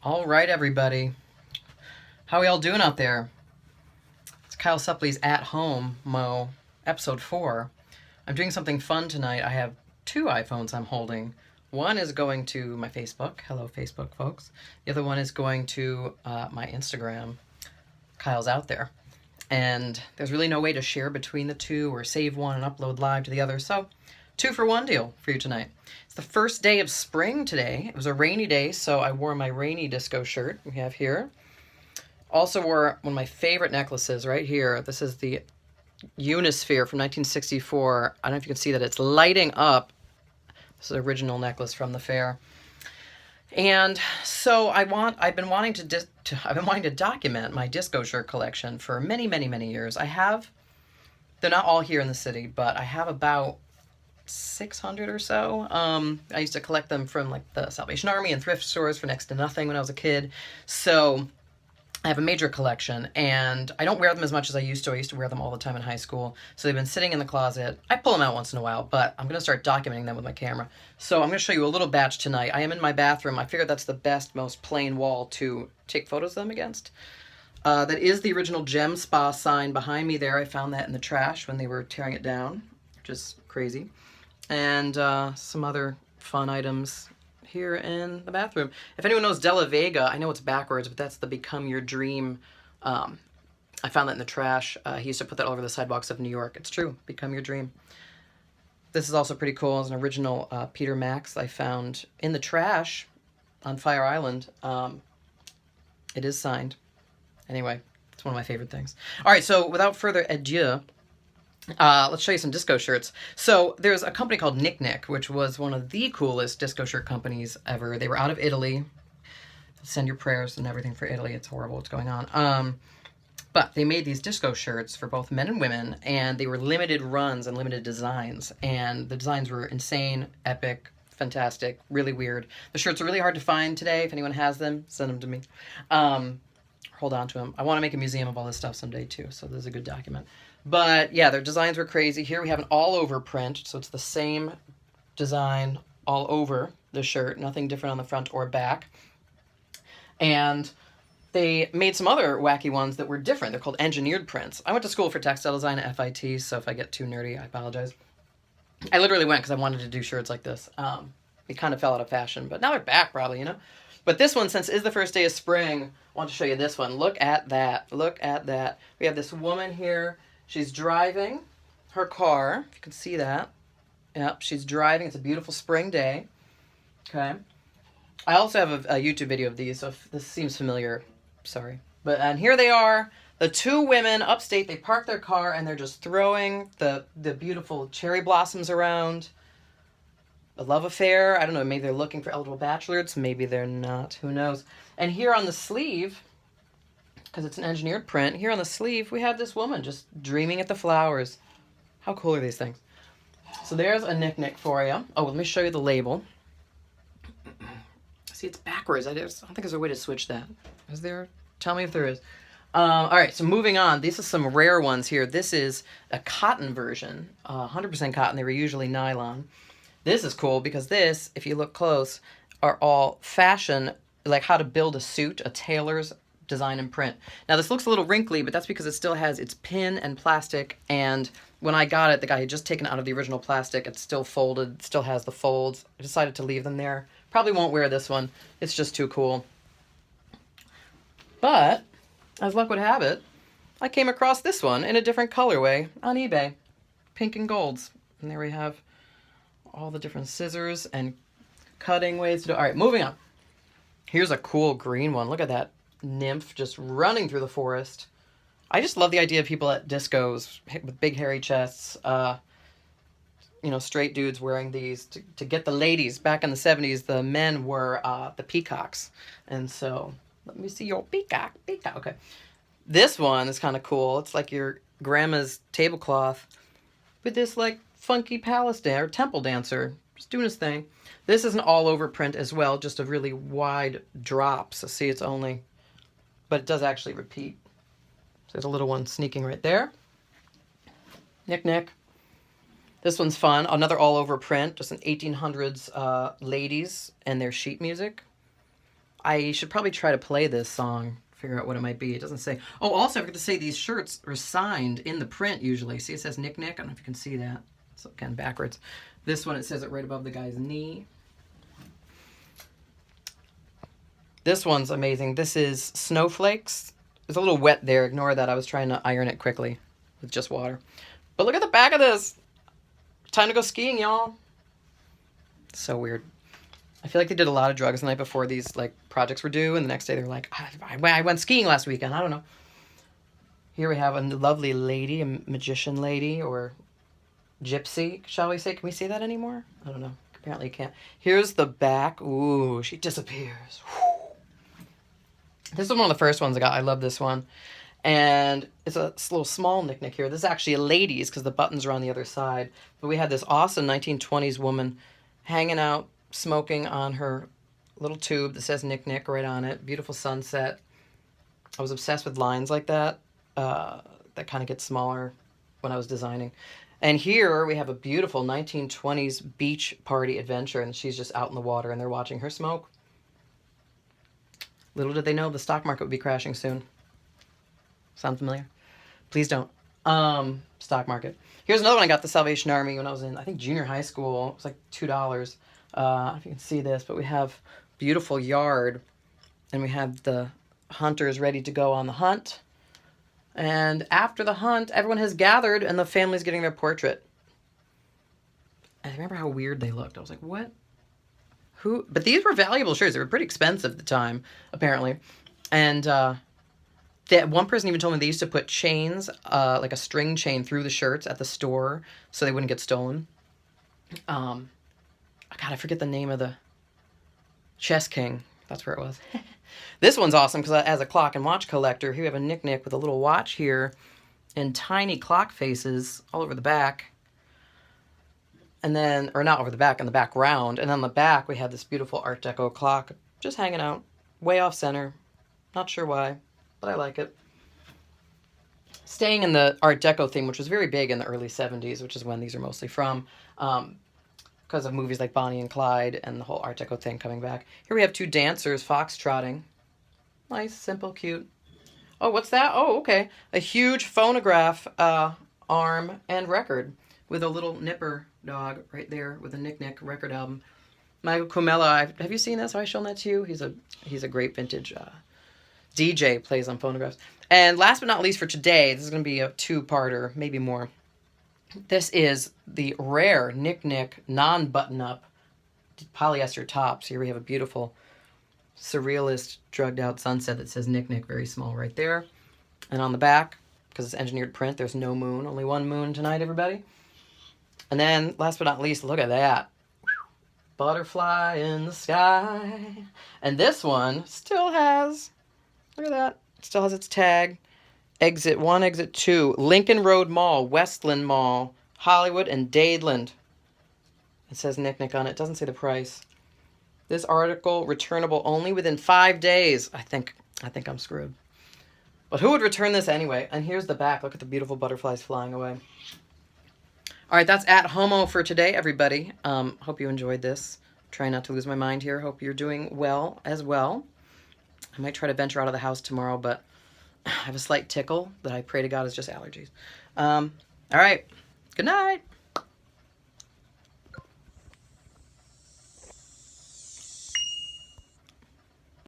All right, everybody. How are y'all doing out there? It's Kyle Supley's At Home Mo, episode 4. I'm doing something fun tonight. I have two iPhones I'm holding. One is going to my Facebook. Hello, Facebook folks. The other one is going to my Instagram. Kyle's out there. And there's really no way to share between the two or save one and upload live to the other. So, 2-for-1 deal for you tonight. It's the first day of spring today. It was a rainy day, so I wore my rainy disco shirt we have here. Also wore one of my favorite necklaces right here. This is the Unisphere from 1964. I don't know if you can see that. It's lighting up. This is an original necklace from the fair. And so I've been wanting to document my disco shirt collection for many, many, many years. They're not all here in the city, but I have about 600 or so. I used to collect them from like the Salvation Army and thrift stores for next to nothing when I was a kid. So I have a major collection, and I don't wear them as much as I used to. I used to wear them all the time in high school. So they've been sitting in the closet. I pull them out once in a while, but I'm going to start documenting them with my camera. So I'm going to show you a little batch tonight. I am in my bathroom. I figured that's the best, most plain wall to take photos of them against. That is the original Gem Spa sign behind me there. I found that in the trash when they were tearing it down, which is crazy. And some other fun items here in the bathroom. If anyone knows Della Vega, I know it's backwards, but that's the Become Your Dream. I found that in the trash. He used to put that all over the sidewalks of New York. It's true, Become Your Dream. This is also pretty cool. It's an original Peter Max I found in the trash on Fire Island. It is signed. Anyway, it's one of my favorite things. All right, so without further ado, let's show you some disco shirts. So there's a company called Nik-Nik, which was one of the coolest disco shirt companies ever. They were out of Italy. Send your prayers and everything for Italy. It's horrible what's going on. But they made these disco shirts for both men and women, and they were limited runs and limited designs. And the designs were insane, epic, fantastic, really weird. The shirts are really hard to find today. If anyone has them, send them to me. Hold on to them. I want to make a museum of all this stuff someday too, so this is a good document. But yeah, their designs were crazy. Here we have an all-over print, so it's the same design all over the shirt, nothing different on the front or back. And they made some other wacky ones that were different. They're called engineered prints. I went to school for textile design at FIT, so if I get too nerdy, I apologize. I literally went because I wanted to do shirts like this. It kind of fell out of fashion, but now they're back probably, you know? But this one, since it's the first day of spring, I want to show you this one. Look at that. Look at that. We have this woman here. She's driving her car, if you can see that. Yep, she's driving. It's a beautiful spring day. Okay. I also have a YouTube video of these, so if this seems familiar, sorry. And here they are, the two women upstate. They park their car, and they're just throwing the beautiful cherry blossoms around. A love affair. I don't know, maybe they're looking for eligible bachelors. Maybe they're not. Who knows? And here on the sleeve, because it's an engineered print, here on the sleeve, we have this woman just dreaming at the flowers. How cool are these things? So there's a Nik-Nik for you. Oh, let me show you the label. See, it's backwards. I don't think there's a way to switch that. Is there? Tell me if there is. All right, so moving on. These are some rare ones here. This is a cotton version, 100% cotton. They were usually nylon. This is cool because this, if you look close, are all fashion, like how to build a suit, a tailor's design and print. Now this looks a little wrinkly, but that's because it still has its pin and plastic, and when I got it, the guy had just taken it out of the original plastic. It's still folded, still has the folds. I decided to leave them there. Probably won't wear this one. It's just too cool. But, as luck would have it, I came across this one in a different colorway on eBay. Pink and golds. And there we have all the different scissors and cutting ways to do. All right, moving on. Here's a cool green one. Look at that nymph just running through the forest. I just love the idea of people at discos with big hairy chests, straight dudes wearing these to get the ladies. Back in the 70s, the men were the peacocks. And so, let me see your peacock. Okay. This one is kind of cool. It's like your grandma's tablecloth with this like funky palace dancer, or temple dancer, just doing his thing. This is an all-over print as well, just a really wide drop. So see, it's only, but it does actually repeat. So there's a little one sneaking right there. Nik-Nik. This one's fun. Another all-over print, just an 1800s ladies and their sheet music. I should probably try to play this song, figure out what it might be. It doesn't say. Oh, also, I forgot to say these shirts are signed in the print usually. See, it says Nik-Nik. I don't know if you can see that. So, again, backwards. This one, it says it right above the guy's knee. This one's amazing. This is Snowflakes. It's a little wet there. Ignore that. I was trying to iron it quickly with just water. But look at the back of this. Time to go skiing, y'all. So weird. I feel like they did a lot of drugs the night before these like projects were due, and the next day they're like, I went skiing last weekend. I don't know. Here we have a lovely lady, a magician lady, or gypsy, shall we say? Can we say that anymore? I don't know. Apparently you can't. Here's the back. Ooh, she disappears. Whew. This is one of the first ones I got. I love this one. And it's a little small Nik-Nik here. This is actually a lady's because the buttons are on the other side. But we had this awesome 1920s woman hanging out, smoking on her little tube that says Nik-Nik right on it. Beautiful sunset. I was obsessed with lines like that. That kind of get smaller when I was designing. And here we have a beautiful 1920s beach party adventure, and she's just out in the water, and they're watching her smoke. Little did they know the stock market would be crashing soon. Sound familiar? Please don't. Stock market. Here's another one I got, the Salvation Army, when I was in, I think, junior high school. It was like $2. If you can see this, but we have beautiful yard, and we have the hunters ready to go on the hunt. And after the hunt, everyone has gathered, and the family's getting their portrait. I remember how weird they looked. I was like, what? Who? But these were valuable shirts. They were pretty expensive at the time, apparently. And that one person even told me they used to put chains, like a string chain through the shirts at the store so they wouldn't get stolen. God, I forget the name of the Chess King. That's where it was. This one's awesome because as a clock and watch collector, here we have a Nik-Nik with a little watch here and tiny clock faces all over the back. And then, or not over the back, on the background. And on the back, we have this beautiful Art Deco clock just hanging out, way off center. Not sure why, but I like it. Staying in the Art Deco theme, which was very big in the early 70s, which is when these are mostly from, because of movies like Bonnie and Clyde and the whole Art Deco thing coming back. Here we have two dancers foxtrotting. Nice, simple, cute. Oh, what's that? Oh, okay. A huge phonograph arm and record with a little nipper dog right there with a Nik-Nik record album. Michael Comella, have you seen this? Have I shown that to you? He's a great vintage DJ, plays on phonographs. And last but not least for today, this is going to be a two-parter, maybe more. This is the rare Nik-Nik non-button-up polyester tops. Here we have a beautiful surrealist drugged-out sunset that says Nik-Nik very small right there. And on the back, because it's engineered print, there's no moon. Only one moon tonight, everybody. And then, last but not least, look at that. Butterfly in the sky. And this one still has, look at that, still has its tag. Exit 1, Exit 2, Lincoln Road Mall, Westland Mall, Hollywood, and Dadeland. It says Nik-Nik on it. It doesn't say the price. This article, returnable only within 5 days. I think I'm screwed. But who would return this anyway? And here's the back. Look at the beautiful butterflies flying away. All right, that's at Homo for today, everybody. Hope you enjoyed this. Trying not to lose my mind here. Hope you're doing well as well. I might try to venture out of the house tomorrow, but I have a slight tickle that I pray to God is just allergies. All right. Good night.